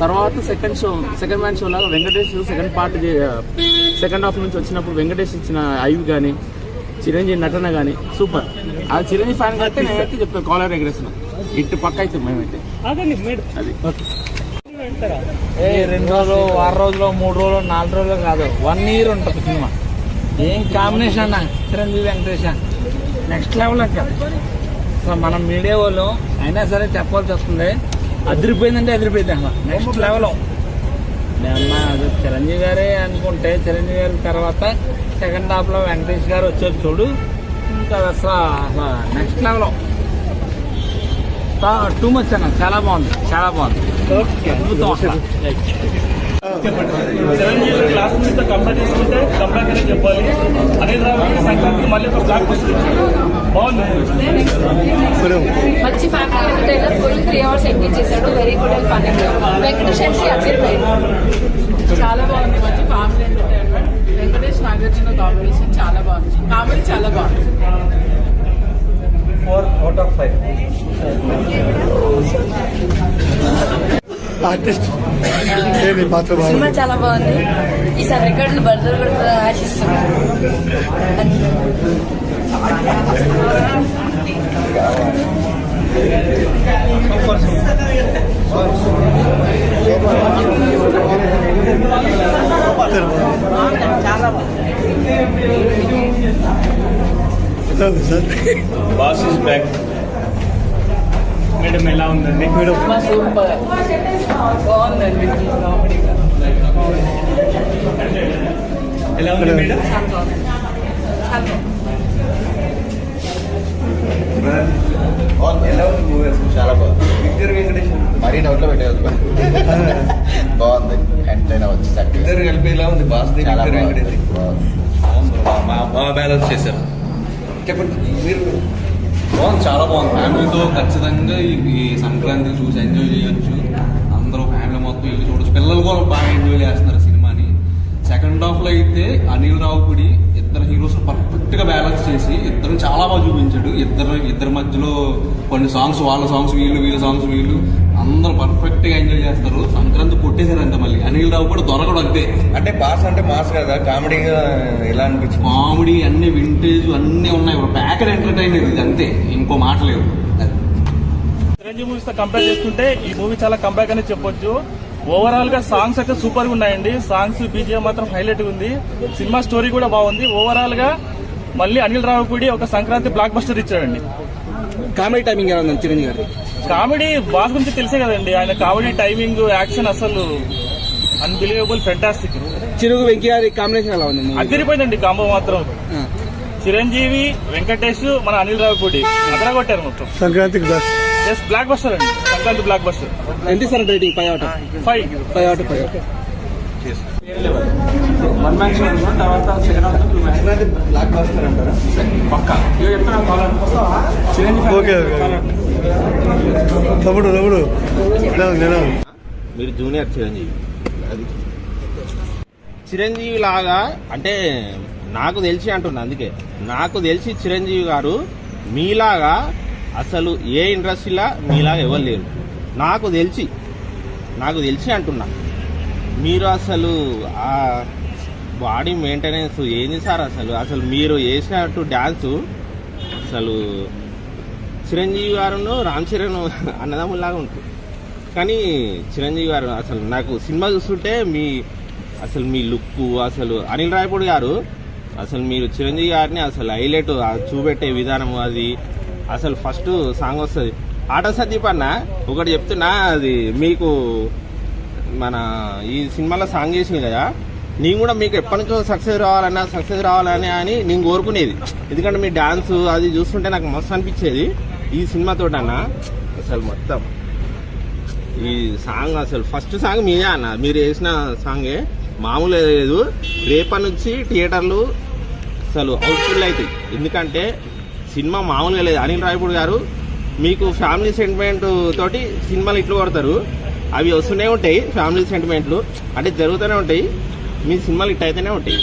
తర్వాత second man show లాగా Venkatesh second half నుంచి వచ్చినప్పుడు వెంకటేష్ ఇచ్చిన ఐవ్ కానీ చిరంజీవి నటన కానీ సూపర్. అది చిరంజీవి ఫ్యాన్ కాబట్టి నేనైతే చెప్తాను కాలర్ ఎగరేసిన ఇటు పక్క అయితే మేమైతే అది 2 రోజులు 6 రోజులు 3 రోజులు 4 రోజులు కాదు 1 year ఉంటుంది సినిమా. ఏం కాంబినేషన్ అన్న చిరంజీవి వెంకటేష్ నెక్స్ట్ లెవెల్ అంటారు. అసలు మనం మీడియా వాళ్ళు అయినా సరే చెప్పాల్సి వస్తుంది. అదిరిపోయిందంటే అదిరిపోయింది అసలు నెక్స్ట్ లెవెల్. అన్న అది చిరంజీవి గారే అనుకుంటే చిరంజీవి గారి తర్వాత సెకండ్ హాఫ్లో వెంకటేష్ గారు వచ్చారు చూడు, ఇంకా అసలు నెక్స్ట్ లెవెల్. టూ మచ్ అన్న, చాలా బాగుంది. చిరంజీవి క్లాస్ నుంచి కంపేర్ చేసుకుంటే కంపేర్ అని చెప్పాలి. అనిల్ రావు సంక్రాంతికి మళ్ళీ ఒక బ్లాక్ బస్టర్ ఇచ్చాడు. బాగుంది. మంచి family entertainer. Full 3 hours engage చేశాడు. Very good and fun. Venkatesh చాలా బాగుంది. మంచి family entertainer. Venkatesh Nagarjuna combination చాలా బాగుంది. కామెడీ చాలా బాగుంది. 4 out of 5. సినిమా చాలా బాగుంది. ఈసారి రికార్డులు బర్దర్ కూడా ఆశిస్తున్నాను. చాలా బాస్ ఇస్ బ్యాక్. మేడం ఎలా ఉందండి? సూపర్ బాగుందండి. ఎలా ఉంది మేడం? ఎలా ఉంది మూవీ? చాలా బాగుంది. ఇద్దరు వెంకటేష్ మరీ డౌట్ లో పెట్టేది బాగుంది. ఎంటైనా వచ్చి ఇద్దరు కలిపి ఎలా ఉంది? బాస్ వెంకటేష్ బాగా బ్యాలెన్స్ చేశారు. చెప్పండి మీరు. బాగుంది, చాలా బాగుంది. ఫ్యామిలీతో ఖచ్చితంగా ఈ సంక్రాంతి చూసి ఎంజాయ్ చేయొచ్చు. అందరూ ఫ్యామిలీ మొత్తం వెళ్ళి చూడొచ్చు. పిల్లలు కూడా బాగా ఎంజాయ్ చేస్తున్నారు సినిమాని. సెకండ్ హాఫ్ లో అయితే అనిల్ రావుపూడి ఇద్దరు హీరోస్ పర్ఫెక్ట్ గా బ్యాలెన్స్ చేసి ఇద్దరు చాలా బాగా చూపించాడు. ఇద్దరి మధ్యలో కొన్ని సాంగ్స్ వాళ్ళ సాంగ్స్ వీళ్ళ సాంగ్స్ వీళ్ళు అందరూ పర్ఫెక్ట్ గా ఎంజాయ్ చేస్తారు. సంక్రాంతి కొట్టేశారు అంతే. మళ్ళీ అనిల్ రావు కూడా దొరకడు అంతే. అంటే బాస్ అంటే మాస్ కదా, కామెడీగా ఎలా అనిపించింది? కామెడీ అన్ని వింటేజ్ అన్ని ఉన్నాయి. ప్యాకెడ్ ఎంటర్టైనర్ ఇది అంతే, ఇంకో మాట లేదు. చిరంజీవి మూవీస్ తో కంపేర్ చేసుకుంటే ఈ మూవీ చాలా కంబ్యాక్ అని చెప్పొచ్చు. ఓవరాల్ గా సాంగ్స్ అయితే సూపర్ గా ఉన్నాయండి. సాంగ్స్ బీజిఎం మాత్రం హైలైట్ ఉంది. సినిమా స్టోరీ కూడా బాగుంది. ఓవరాల్ గా మళ్ళీ అనిల్ రావుపూడి ఒక సంక్రాంతి బ్లాక్ బస్టర్ ఇచ్చాడండి. కామెడీ టైమింగ్ ఎలా ఉంది చిరంజీవి గారు? కామెడీ బాస్ గురించి తెలిసే కదండి. ఆయన కామెడీ టైమింగ్ యాక్షన్ అసలు అన్బిలీవబుల్, ఫెంటాస్టిక్. చిరుగు వెంకీ గారి కాంబినేషన్ ఎలా ఉంది? అదిరిపోయిందండి కాంబో మాత్రం. చిరంజీవి, వెంకటేష్, మన అనిల్ రావుపూడి అదర కొట్టారు మొత్తం. సంక్రాంతికి జస్ట్ బ్లాక్ బస్టర్ అండి. Sankranti blockbuster. ఎంత sir rating? 5 out of 5. One man show తర్వాత సెకండ్ హాఫ్ బ్లాక్ బస్టర్ అంటారా? పక్కా మీరు జూనియర్ చిరంజీవి. అది చిరంజీవి లాగా అంటే నాకు తెలిసి అంటున్నా. అందుకే నాకు తెలిసి చిరంజీవి గారు మీలాగా అసలు ఏ ఇండస్ట్రీలా మీలాగా ఎవరు లేరు. నాకు తెలిసి అంటున్నా. మీరు అసలు ఆ బాడీ మెయింటెనెన్స్ ఏంది సార్? అసలు మీరు వేసినట్టు డ్యాన్సు అసలు చిరంజీవి గారును రామ్ చరణ్ అన్నదమ్ములాగా ఉంటుంది. కానీ చిరంజీవి గారు అసలు నాకు సినిమా చూస్తుంటే మీ లుక్ అసలు అనిల్ రాయపూడి గారు అసలు మీరు చిరంజీవి గారిని అసలు హైలైట్ చూపెట్టే విధానం అది అసలు ఫస్ట్ సాంగ్ వస్తుంది. ఆటో సందీప్ అన్న ఒకటి చెప్తున్నా, అది మీకు మన ఈ సినిమాలో సాంగ్ చేసింది కదా, నేను కూడా మీకు ఎప్పటి నుంచో సక్సెస్ రావాలని అని నేను కోరుకునేది. ఎందుకంటే మీ డాన్స్ అది చూస్తుంటే నాకు మస్తు అనిపించేది. ఈ సినిమాతో అన్న అసలు మొత్తం ఈ సాంగ్ అసలు ఫస్ట్ సాంగ్ మీదే అన్న, మీరు వేసిన సాంగే మామూలు లేదు. రేపటి నుంచి థియేటర్లు అసలు హౌస్ఫుల్ అవుతాయి. ఎందుకంటే సినిమా మామూలుగా లేదు. అనిల్ రాయపూడి గారు మీకు ఫ్యామిలీ సెంటిమెంట్ తోటి సినిమాలు ఇట్లు కొడతారు. అవి వస్తూనే ఉంటాయి ఫ్యామిలీ సెంటిమెంట్లు, అంటే జరుగుతూనే ఉంటాయి. మీ సినిమాలు ఇట్ అయితేనే ఉంటాయి.